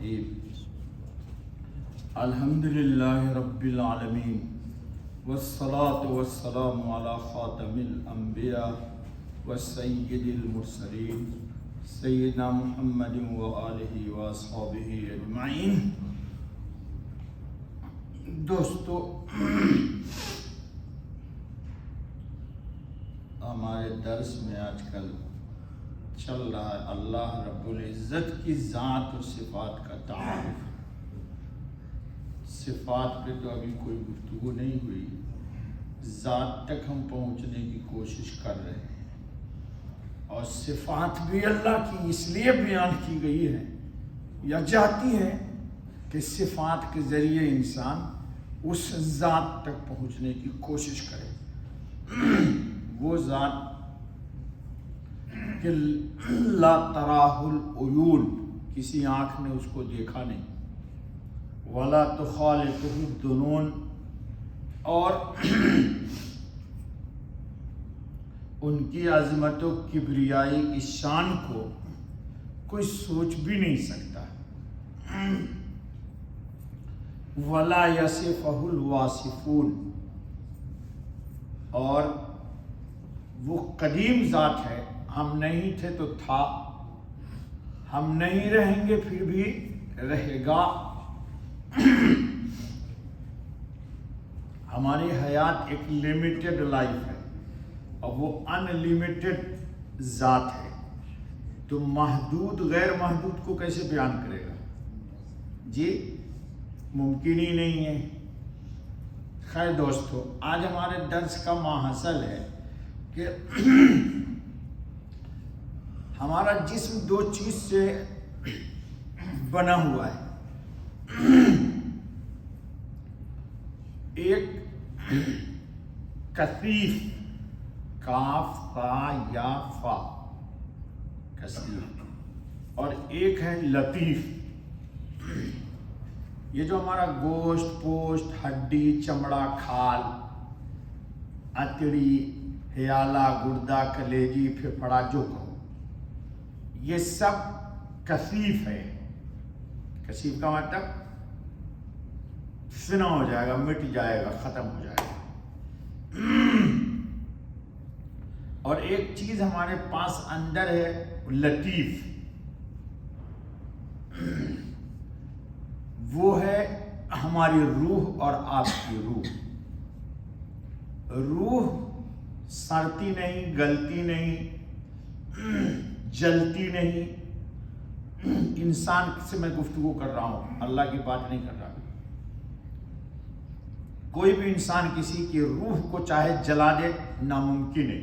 الرجيم الحمد لله رب العالمين والصلاة والسلام على خاتم الأنبياء وسيد المرسلين سيدنا محمد وآلہ وأصحابہ اجمعین۔ دوستو، ہمارے درس میں آج کل چل رہا ہے اللہ رب العزت کی ذات و صفات کا تعارف۔ صفات پہ تو ابھی کوئی گفتگو نہیں ہوئی، ذات تک ہم پہنچنے کی کوشش کر رہے ہیں، اور صفات بھی اللہ کی اس لیے بیان کی گئی ہے یا جاتی ہے کہ صفات کے ذریعے انسان اس ذات تک پہنچنے کی کوشش کرے۔ وہ ذات کہ لا تراہ العیون، کسی آنکھ نے اس کو دیکھا نہیں، ولا تخالطہ الظنون، اور ان کی عظمت و کبریائی کی شان کو کوئی سوچ بھی نہیں سکتا۔ ولا یصفہ الواصفون، اور وہ قدیم ذات ہے، ہم نہیں تھے تو تھا، ہم نہیں رہیں گے پھر بھی رہے گا۔ ہماری حیات ایک لیمیٹڈ لائف ہے اور وہ ان لیمیٹڈ ذات ہے، تو محدود غیر محدود کو کیسے بیان کرے گا؟ جی ممکن ہی نہیں ہے۔ خیر دوستو، آج ہمارے درس کا ماحصل ہے کہ ہمارا جسم دو چیز سے بنا ہوا ہے، ایک کثیف، کاف فا یا فا، کثیف، اور ایک ہے لطیف۔ یہ جو ہمارا گوشت، پوشت، ہڈی، چمڑا، کھال، اتڑی، ہیالہ، گردہ، کلیجی، پھپھڑا، جو کہو، یہ سب کثیف ہے۔ کثیف کا مطلب فنا ہو جائے گا، مٹ جائے گا، ختم ہو جائے گا۔ اور ایک چیز ہمارے پاس اندر ہے لطیف، وہ ہے ہماری روح اور آپ کی روح۔ روح سڑتی نہیں، گلتی نہیں، جلتی نہیں۔ انسان سے میں گفتگو کر رہا ہوں، اللہ کی بات نہیں کر رہا۔ کوئی بھی انسان کسی کی روح کو چاہے جلا دے، ناممکن ہے۔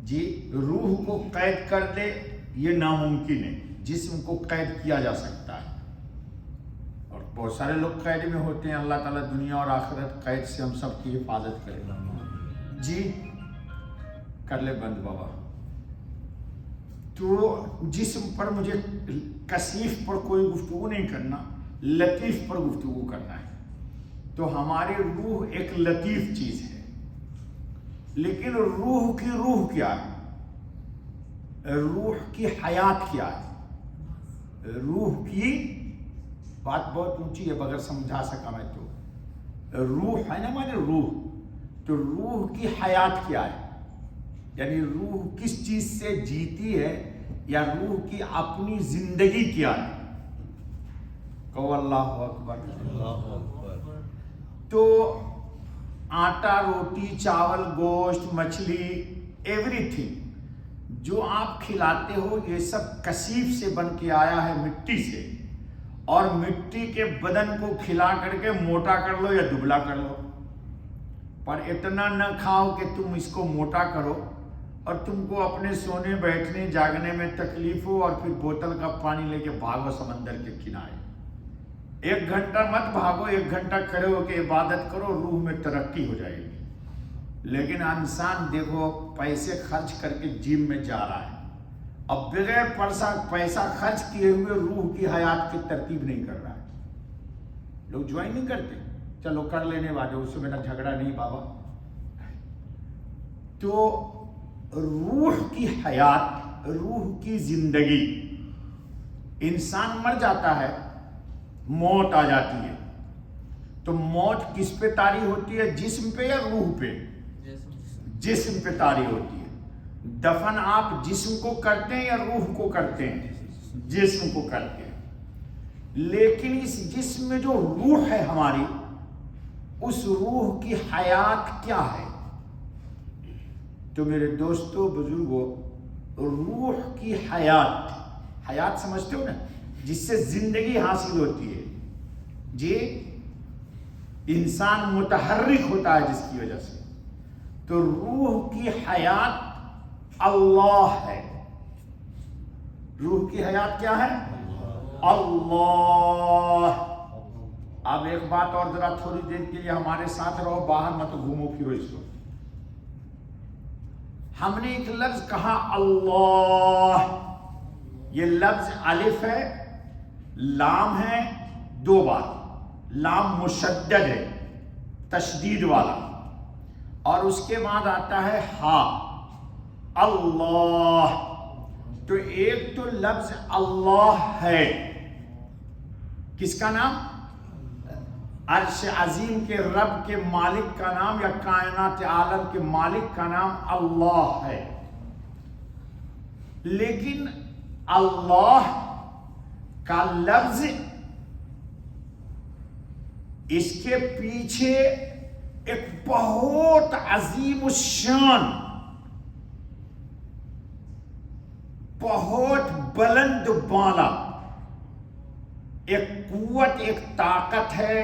جی روح کو قید کر دے، یہ ناممکن ہے۔ جسم کو قید کیا جا سکتا ہے، اور بہت سارے لوگ قید میں ہوتے ہیں۔ اللہ تعالیٰ دنیا اور آخرت قید سے ہم سب کی حفاظت کرے گا۔ جی کر لے بند بابا۔ تو جسم پر مجھے کثیف پر کوئی گفتگو نہیں کرنا، لطیف پر گفتگو کرنا ہے۔ تو ہماری روح ایک لطیف چیز ہے، لیکن روح کی روح کیا ہے؟ روح کی حیات کیا ہے؟ روح کی بات بہت اونچی ہے، بغیر سمجھا سکا میں تو۔ روح ہے نا ہماری روح، تو روح کی حیات کیا ہے؟ یعنی روح کس چیز سے جیتی ہے، یا روح کی اپنی زندگی کیا ہے؟ کہو اللہ اکبر۔ اللہ اکبر۔ تو آٹا، روٹی، چاول، گوشت، مچھلی، ایوری تھنگ جو آپ کھلاتے ہو، یہ سب کثیف سے بن کے آیا ہے، مٹی سے۔ اور مٹی کے بدن کو کھلا کر کے موٹا کر لو یا دبلا کر لو، پر اتنا نہ کھاؤ کہ تم اس کو موٹا کرو اور تم کو اپنے سونے، بیٹھنے، جاگنے میں تکلیف ہو، اور پھر بوتل کا پانی لے کے بھاگو سمندر کے کنارے۔ 1 گھنٹہ مت بھاگو، 1 گھنٹہ کھڑے ہو کے عبادت کرو، روح میں ترقی ہو جائے گی۔ لیکن انسان دیکھو پیسے خرچ کر کے جم میں جا رہا ہے، اب بغیر پیسہ خرچ کیے ہوئے روح کی حیات کی ترتیب نہیں کر رہا ہے۔ لوگ جوائن نہیں کرتے، چلو کر لینے والے، اس سے میرا جھگڑا نہیں بابا۔ تو روح کی حیات، روح کی زندگی انسان مر جاتا ہے، موت آ جاتی ہے، تو موت کس پہ طاری ہوتی ہے؟ جسم پہ یا روح پہ؟ جسم پہ طاری ہوتی ہے۔ دفن آپ جسم کو کرتے ہیں یا روح کو کرتے ہیں؟ جسم کو کرتے ہیں۔ لیکن اس جسم میں جو روح ہے ہماری، اس روح کی حیات کیا ہے؟ تو میرے دوستو بزرگوں، روح کی حیات، حیات سمجھتے ہو نا، جس سے زندگی حاصل ہوتی ہے، جی انسان متحرک ہوتا ہے جس کی وجہ سے، تو روح کی حیات اللہ ہے۔ روح کی حیات کیا ہے؟ اللہ۔ اب ایک بات اور، ذرا تھوڑی دیر کے لیے ہمارے ساتھ رہو، باہر مت گھومو پھرو اس کو۔ ہم نے ایک لفظ کہا اللہ، یہ لفظ الف ہے، لام ہے، دو بار، لام مشدد ہے، تشدید والا، اور اس کے بعد آتا ہے ہا، اللہ۔ تو ایک تو لفظ اللہ ہے، کس کا نام؟ عرش عظیم کے رب کے مالک کا نام، یا کائنات عالم کے مالک کا نام اللہ ہے۔ لیکن اللہ کا لفظ، اس کے پیچھے ایک بہت عظیم الشان، بہت بلند بالا ایک قوت، ایک طاقت ہے،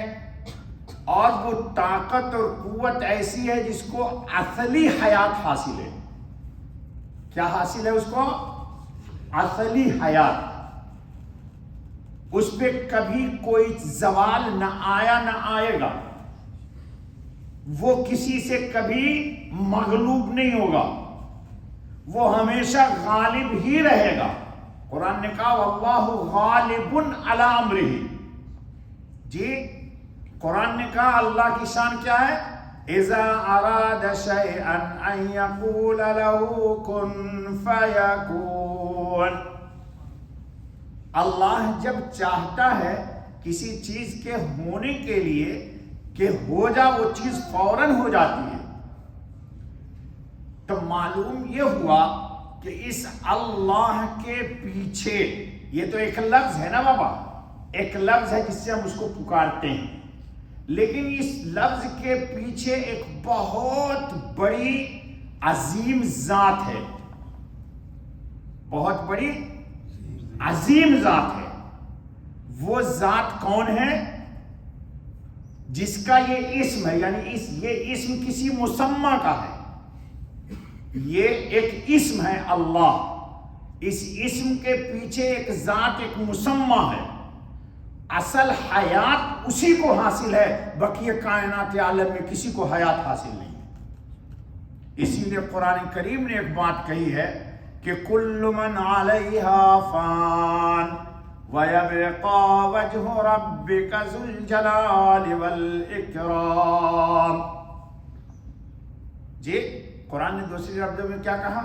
اور وہ طاقت اور قوت ایسی ہے جس کو اصلی حیات حاصل ہے۔ کیا حاصل ہے اس کو؟ اصلی حیات۔ اس پہ کبھی کوئی زوال نہ آیا نہ آئے گا، وہ کسی سے کبھی مغلوب نہیں ہوگا، وہ ہمیشہ غالب ہی رہے گا۔ قرآن نے کہا واللہ غالب علی امرہ، جی قرآن نے کہا اللہ کی شان کیا ہے؟ اذا اراد شیئا ان یقول له کن فیکون۔ اللہ جب چاہتا ہے کسی چیز کے ہونے کے لیے کہ ہو جا، وہ چیز فوراً ہو جاتی ہے۔ تو معلوم یہ ہوا کہ اس اللہ کے پیچھے، یہ تو ایک لفظ ہے نا بابا، ایک لفظ ہے جس سے ہم اس کو پکارتے ہیں، لیکن اس لفظ کے پیچھے ایک بہت بڑی عظیم ذات ہے، بہت بڑی عظیم ذات ہے۔ وہ ذات کون ہے؟ جس کا یہ اسم ہے، یعنی یہ اسم کسی مسمى کا ہے، یہ ایک اسم ہے اللہ۔ اس اسم کے پیچھے ایک ذات، ایک مسمى ہے، اصل حیات اسی کو حاصل ہے، بقیہ کائنات عالم میں کسی کو حیات حاصل نہیں ہے۔ اسی لیے قرآن کریم نے ایک بات کہی ہے کہ کل من علیہا فان وَيَبْقَى وَجْهُ رَبِّكَ ذُو الْجَلَالِ وَالْإِكْرَامِ۔ جی قرآن نے دوسری لفظوں میں کیا کہا؟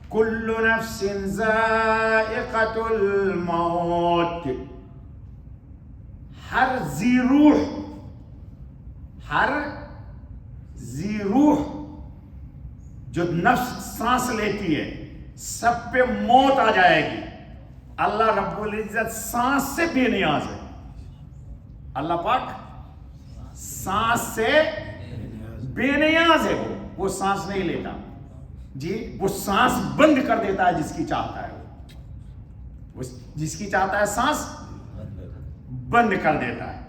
کل نفس ذائقۃ الموت، ہر ذی روح جو نفس سانس لیتی ہے، سب پہ موت آ جائے گی۔ اللہ رب العزت سانس سے بے نیاز ہے، اللہ پاک سانس سے بے نیاز ہے، وہ سانس نہیں لیتا، جی وہ سانس بند کر دیتا ہے جس کی چاہتا ہے، وہ جس کی چاہتا ہے سانس بند کر دیتا ہے۔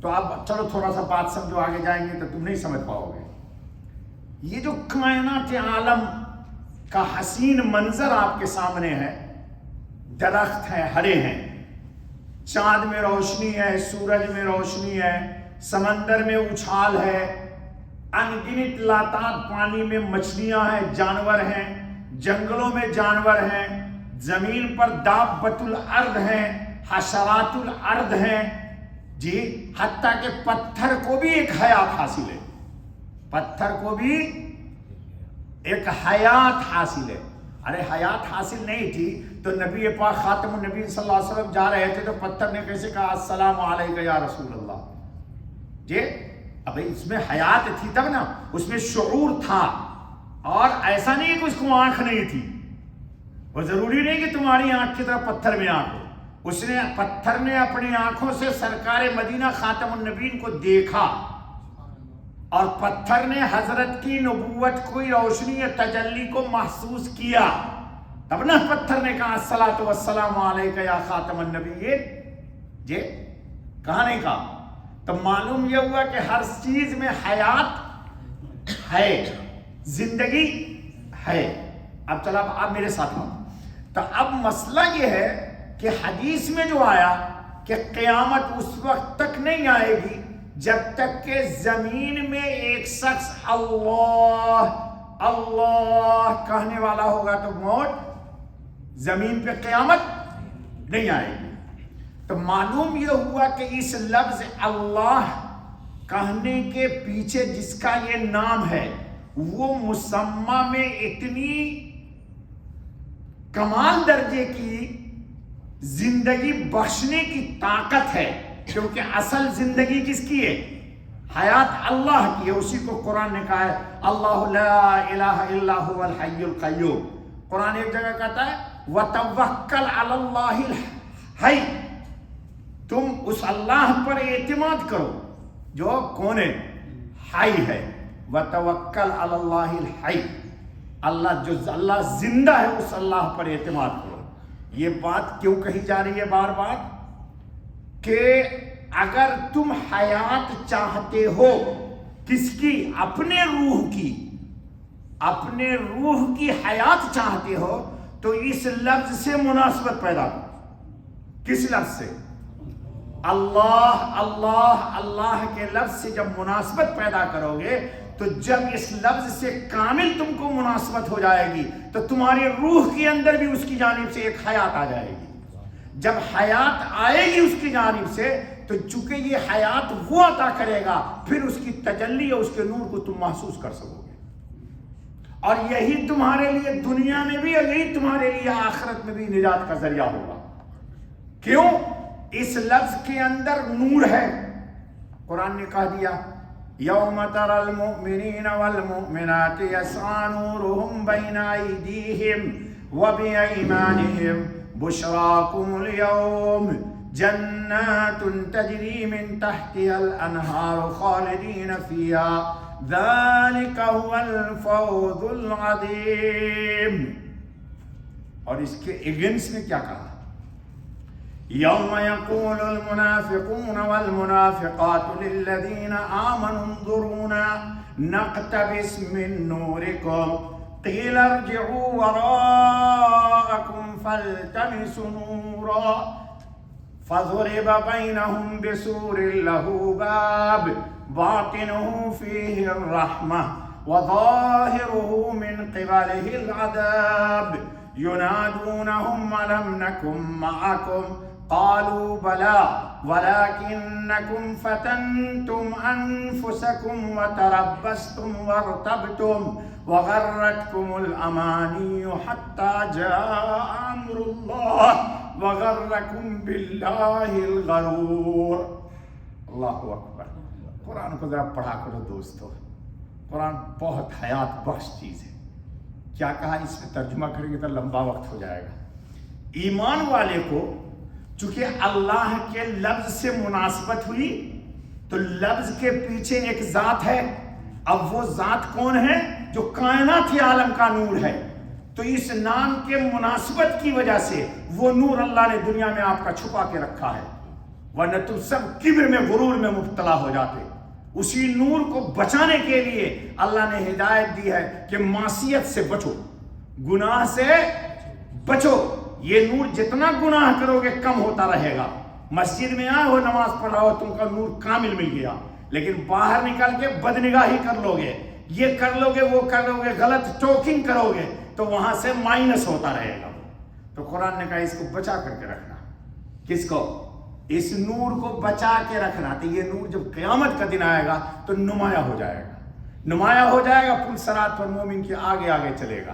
تو اب چلو تھوڑا سا بات سمجھو، آگے جائیں گے تو تم نہیں سمجھ پاؤ گے۔ یہ جو کائنات عالم کا حسین منظر آپ کے سامنے ہے، درخت ہیں، ہرے ہیں، چاند میں روشنی ہے، سورج میں روشنی ہے، سمندر میں اچھال ہے، انگنت لاتعداد پانی میں مچھلیاں ہیں، جانور ہیں، جنگلوں میں جانور ہیں، زمین پر دابۃ الارض ہیں، حشرات الارض ہیں، جی حتیٰ کہ پتھر کو بھی ایک حیات حاصل ہے، پتھر کو بھی ایک حیات حاصل ہے۔ ارے حیات حاصل نہیں تھی تو نبی پاک خاتم النبی صلی اللہ علیہ وسلم جا رہے تھے تو پتھر نے کیسے کہا السلام علیکم یا رسول اللہ؟ جی اب اس میں حیات تھی تب نا، اس میں شعور تھا، اور ایسا نہیں کہ اس کو آنکھ نہیں تھی، وہ ضروری نہیں کہ تمہاری آنکھ کی طرح پتھر میں آنکھ ہو، اس نے پتھر نے اپنی آنکھوں سے سرکار مدینہ خاتم النبیین کو دیکھا، اور پتھر نے حضرت کی نبوت کی روشنی یا تجلی کو محسوس کیا، تب نہ پتھر نے کہا الصلاۃ والسلام علیک یا خاتم النبیین، جی کہاں نہیں کہا؟ تو معلوم یہ ہوا کہ ہر چیز میں حیات ہے، زندگی ہے۔ اب چلا آپ میرے ساتھ آؤ، تو اب مسئلہ یہ ہے کہ حدیث میں جو آیا کہ قیامت اس وقت تک نہیں آئے گی جب تک کہ زمین میں ایک شخص اللہ اللہ کہنے والا ہوگا تو موت، زمین پہ قیامت نہیں آئے گی۔ تو معلوم یہ ہوا کہ اس لفظ اللہ کہنے کے پیچھے جس کا یہ نام ہے وہ مسمى میں اتنی کمال درجے کی زندگی بخشنے کی طاقت ہے، کیونکہ اصل زندگی کس کی ہے؟ حیات اللہ کی ہے۔ اسی کو قرآن نے کہا ہے اللہ لا الہ الا هو الحی القیوم۔ قرآن ایک جگہ کہتا ہے وتوکل علی اللہ الحی، تم اس اللہ پر اعتماد کرو جو کون ہے؟ حی ہے۔ وتوکل علی اللہ الحی، اللہ جو اللہ زندہ ہے اس اللہ پر اعتماد کرو۔ یہ بات کیوں کہی جا رہی ہے بار بار؟ کہ اگر تم حیات چاہتے ہو، کس کی؟ اپنے روح کی، اپنے روح کی حیات چاہتے ہو تو اس لفظ سے مناسبت پیدا کرو۔ کس لفظ سے؟ اللہ اللہ اللہ کے لفظ سے جب مناسبت پیدا کرو گے تو جب اس لفظ سے کامل تم کو مناسبت ہو جائے گی تو تمہاری روح کے اندر بھی اس کی جانب سے ایک حیات آ جائے گی۔ جب حیات آئے گی اس کی جانب سے تو چونکہ یہ حیات وہ عطا کرے گا، پھر اس کی تجلی اور اس کے نور کو تم محسوس کر سکو گے، اور یہی تمہارے لیے دنیا میں بھی اور یہی تمہارے لیے آخرت میں بھی نجات کا ذریعہ ہوگا۔ کیوں؟ اس لفظ کے اندر نور ہے۔ قرآن نے کہہ دیا یوم تری المؤمنین والمؤمنات یسعی نورهم بین ایدیہم وبایمانہم بشراکم اليوم جنات تجری من تحتها الانہار خالدین فیہا ذلک هو الفوز العظیم۔ اور اس کے اگینسٹ میں کیا کہا؟ یوم یقول المنافقون والمنافقات للذین آمنوا انظرونا نقتبس من نورکم قیل ارجعوا وراءکم فالتمسوا نورا فضرب بینہم بسور لہ باب باطنہ فیہ الرحمہ وظاہرہ من قبلہ العذاب ینادونہم الم نکن معکم قالوا بلى ولكنكم فتنتم أنفسكم وتربصتم وارتبتم وغرتكم الأماني حتى جاء أمر الله وغركم بالله الغرور۔ اللہ اکبر۔ قرآن کو ذرا پڑھا کرو دوستو، قرآن بہت حیات بخش چیز ہے۔ کیا کہا؟ اس میں ترجمہ کریں گے تو لمبا وقت ہو جائے گا۔ ایمان والے کو چونکہ اللہ کے لفظ سے مناسبت ہوئی تو لفظ کے پیچھے ایک ذات ہے، اب وہ ذات کون ہے؟ جو کائنات عالم کا نور ہے۔ تو اس نام کے مناسبت کی وجہ سے وہ نور اللہ نے دنیا میں آپ کا چھپا کے رکھا ہے، ورنہ تم سب کبر میں غرور میں مبتلا ہو جاتے۔ اسی نور کو بچانے کے لیے اللہ نے ہدایت دی ہے کہ معصیت سے بچو، گناہ سے بچو۔ یہ نور جتنا گناہ کرو گے کم ہوتا رہے گا۔ مسجد میں آئے ہو، نماز پڑھاؤ، تم کا نور کامل مل گیا، لیکن باہر نکل کے بدنگاہی کر لو گے، یہ کر لو گے، وہ کر لو گے، غلط ٹاکنگ کرو گے تو وہاں سے مائنس ہوتا رہے گا۔ تو قرآن نے کہا اس کو بچا کر کے رکھنا۔ کس کو؟ اس نور کو بچا کے رکھنا۔ تو یہ نور جب قیامت کا دن آئے گا تو نمایاں ہو جائے گا، نمایاں ہو جائے گا، پل صراط پر مومن کے آگے آگے چلے گا۔